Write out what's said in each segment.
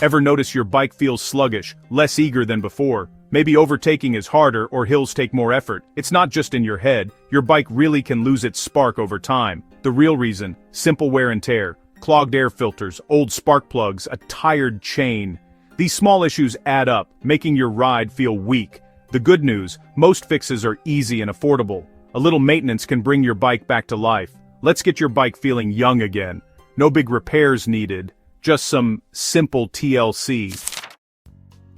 Ever notice your bike feels sluggish, less eager than before? Maybe overtaking is harder or hills take more effort. It's not just in your head, your bike really can lose its spark over time. The real reason: simple wear and tear, clogged air filters, old spark plugs, a tired chain. These small issues add up, making your ride feel weak. The good news: most fixes are easy and affordable. A little maintenance can bring your bike back to life. Let's get your bike feeling young again. No big repairs needed, just some simple TLC.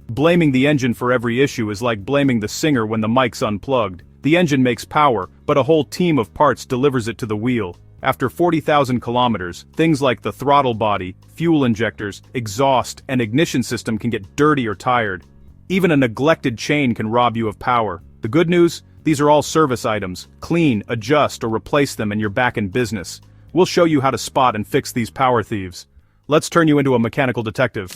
Blaming the engine for every issue is like blaming the singer when the mic's unplugged. The engine makes power, but a whole team of parts delivers it to the wheel. After 40,000 kilometers, things like the throttle body, fuel injectors, exhaust, and ignition system can get dirty or tired. Even a neglected chain can rob you of power. The good news? These are all service items. Clean, adjust, or replace them and you're back in business. We'll show you how to spot and fix these power thieves. Let's turn you into a mechanical detective.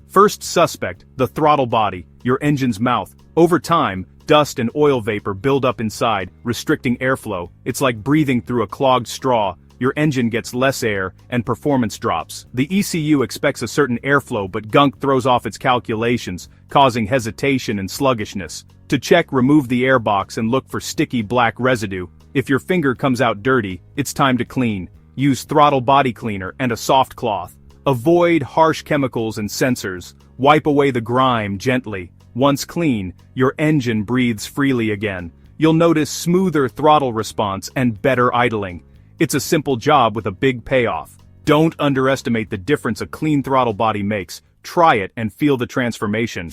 First suspect, the throttle body, your engine's mouth. Over time, dust and oil vapor build up inside, restricting airflow. It's like breathing through a clogged straw. Your engine gets less air, and performance drops. The ECU expects a certain airflow, but gunk throws off its calculations, causing hesitation and sluggishness. To check, remove the airbox and look for sticky black residue. If your finger comes out dirty, it's time to clean. Use throttle body cleaner and a soft cloth. Avoid harsh chemicals and sensors. Wipe away the grime gently. Once clean, your engine breathes freely again. You'll notice smoother throttle response and better idling. It's a simple job with a big payoff. Don't underestimate the difference a clean throttle body makes. Try it and feel the transformation.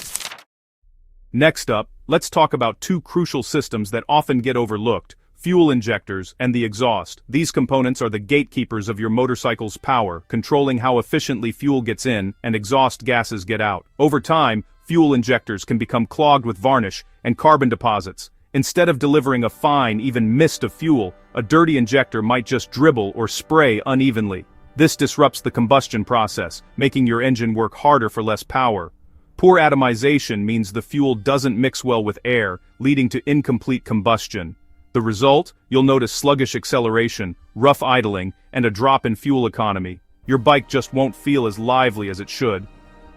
Next up, let's talk about two crucial systems that often get overlooked: fuel injectors and the exhaust. These components are the gatekeepers of your motorcycle's power, controlling how efficiently fuel gets in and exhaust gases get out. Over time, fuel injectors can become clogged with varnish and carbon deposits. Instead of delivering a fine, even mist of fuel, a dirty injector might just dribble or spray unevenly. This disrupts the combustion process, making your engine work harder for less power. Poor atomization means the fuel doesn't mix well with air, leading to incomplete combustion. The result? You'll notice sluggish acceleration, rough idling, and a drop in fuel economy. Your bike just won't feel as lively as it should.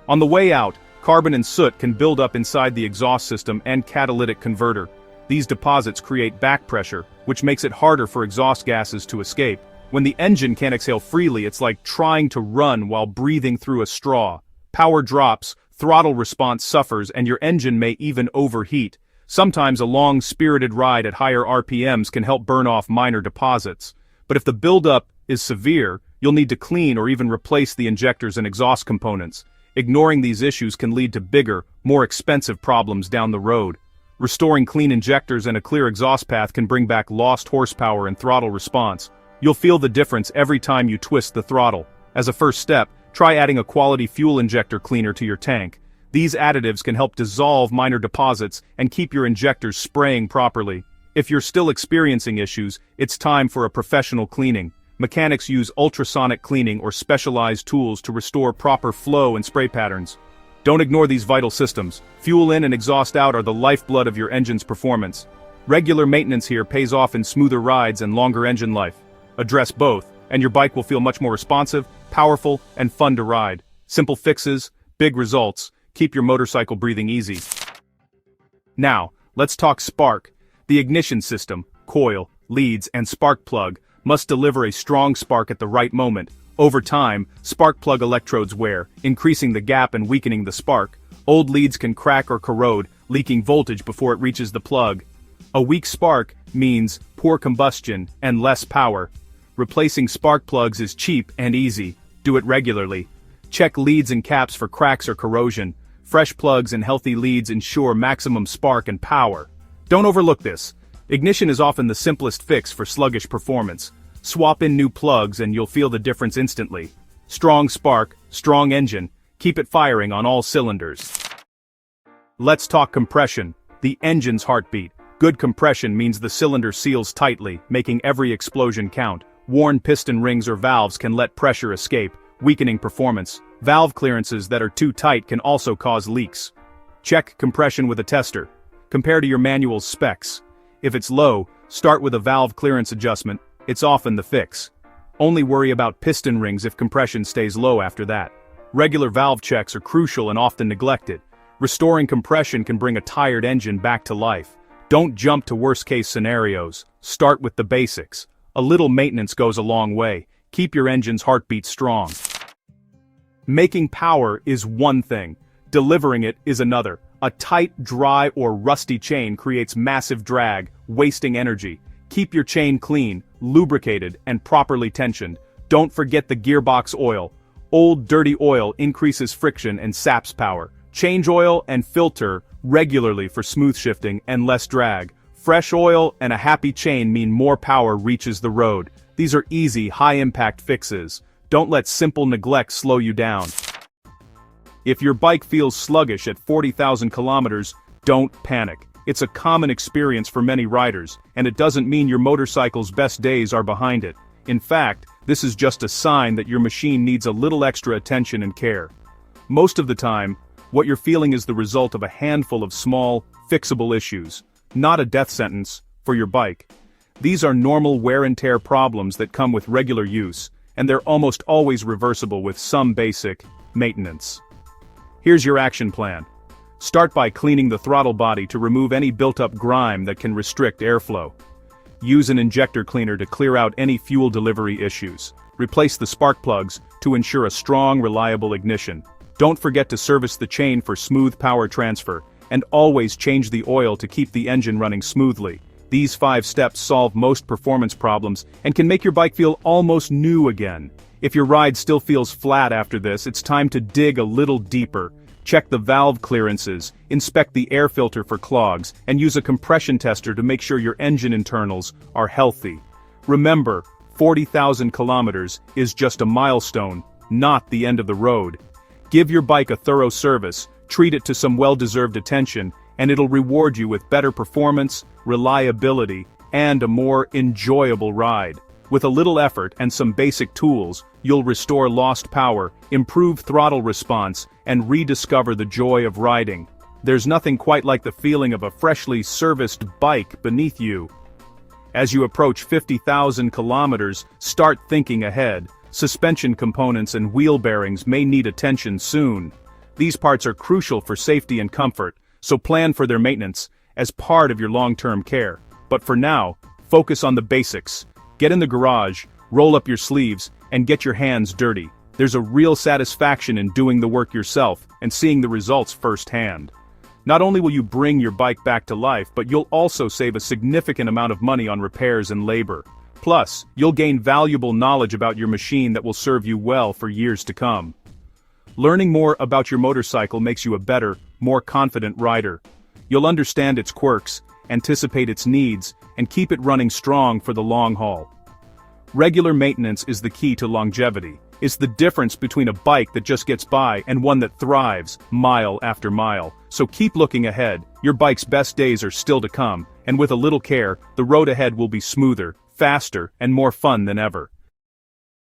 On the way out, carbon and soot can build up inside the exhaust system and catalytic converter. These deposits create back pressure, which makes it harder for exhaust gases to escape. When the engine can't exhale freely, it's like trying to run while breathing through a straw. Power drops, throttle response suffers, and your engine may even overheat. Sometimes a long, spirited ride at higher RPMs can help burn off minor deposits. But if the buildup is severe, you'll need to clean or even replace the injectors and exhaust components. Ignoring these issues can lead to bigger, more expensive problems down the road. Restoring clean injectors and a clear exhaust path can bring back lost horsepower and throttle response. You'll feel the difference every time you twist the throttle. As a first step, try adding a quality fuel injector cleaner to your tank. These additives can help dissolve minor deposits and keep your injectors spraying properly. If you're still experiencing issues, it's time for a professional cleaning. Mechanics use ultrasonic cleaning or specialized tools to restore proper flow and spray patterns. Don't ignore these vital systems. Fuel in and exhaust out are the lifeblood of your engine's performance. Regular maintenance here pays off in smoother rides and longer engine life. Address both, and your bike will feel much more responsive, powerful, and fun to ride. Simple fixes, big results. Keep your motorcycle breathing easy. Now, let's talk spark. The ignition system, coil, leads, and spark plug must deliver a strong spark at the right moment. Over time, spark plug electrodes wear, increasing the gap and weakening the spark. Old leads can crack or corrode, leaking voltage before it reaches the plug. A weak spark means poor combustion and less power. Replacing spark plugs is cheap and easy. Do it regularly. Check leads and caps for cracks or corrosion. Fresh plugs and healthy leads ensure maximum spark and power. Don't overlook this. Ignition is often the simplest fix for sluggish performance. Swap in new plugs and you'll feel the difference instantly. Strong spark, strong engine. Keep it firing on all cylinders. Let's talk compression, the engine's heartbeat. Good compression means the cylinder seals tightly, making every explosion count. Worn piston rings or valves can let pressure escape, weakening performance. Valve clearances that are too tight can also cause leaks. Check compression with a tester. Compare to your manual's specs. If it's low, start with a valve clearance adjustment. It's often the fix. Only worry about piston rings if compression stays low after that. Regular valve checks are crucial and often neglected. Restoring compression can bring a tired engine back to life. Don't jump to worst-case scenarios. Start with the basics. A little maintenance goes a long way. Keep your engine's heartbeat strong. Making power is one thing. Delivering it is another. A tight, dry, or rusty chain creates massive drag, wasting energy. Keep your chain clean, lubricated, and properly tensioned. Don't forget the gearbox oil. Old, dirty oil increases friction and saps power. Change oil and filter regularly for smooth shifting and less drag. Fresh oil and a happy chain mean more power reaches the road. These are easy, high-impact fixes. Don't let simple neglect slow you down. If your bike feels sluggish at 40,000 kilometers, don't panic. It's a common experience for many riders, and it doesn't mean your motorcycle's best days are behind it. In fact, this is just a sign that your machine needs a little extra attention and care. Most of the time, what you're feeling is the result of a handful of small, fixable issues, not a death sentence for your bike. These are normal wear and tear problems that come with regular use, and they're almost always reversible with some basic maintenance. Here's your action plan. Start by cleaning the throttle body to remove any built-up grime that can restrict airflow. Use an injector cleaner to clear out any fuel delivery issues. Replace the spark plugs to ensure a strong, reliable ignition. Don't forget to service the chain for smooth power transfer, and always change the oil to keep the engine running smoothly. These 5 steps solve most performance problems and can make your bike feel almost new again. If your ride still feels flat after this, it's time to dig a little deeper. Check the valve clearances, inspect the air filter for clogs, and use a compression tester to make sure your engine internals are healthy. Remember, 40,000 kilometers is just a milestone, not the end of the road. Give your bike a thorough service, treat it to some well-deserved attention, and it'll reward you with better performance, reliability, and a more enjoyable ride. With a little effort and some basic tools, you'll restore lost power, improve throttle response, and rediscover the joy of riding. There's nothing quite like the feeling of a freshly serviced bike beneath you. As you approach 50,000 kilometers, start thinking ahead. Suspension components and wheel bearings may need attention soon. These parts are crucial for safety and comfort, so plan for their maintenance as part of your long-term care. But for now, focus on the basics. Get in the garage, roll up your sleeves, and get your hands dirty. There's a real satisfaction in doing the work yourself and seeing the results firsthand. Not only will you bring your bike back to life, but you'll also save a significant amount of money on repairs and labor. Plus, you'll gain valuable knowledge about your machine that will serve you well for years to come. Learning more about your motorcycle makes you a better, more confident rider. You'll understand its quirks, anticipate its needs, and keep it running strong for the long haul. Regular maintenance is the key to longevity. It's the difference between a bike that just gets by and one that thrives, mile after mile. So keep looking ahead. Your bike's best days are still to come, and with a little care, the road ahead will be smoother, faster, and more fun than ever.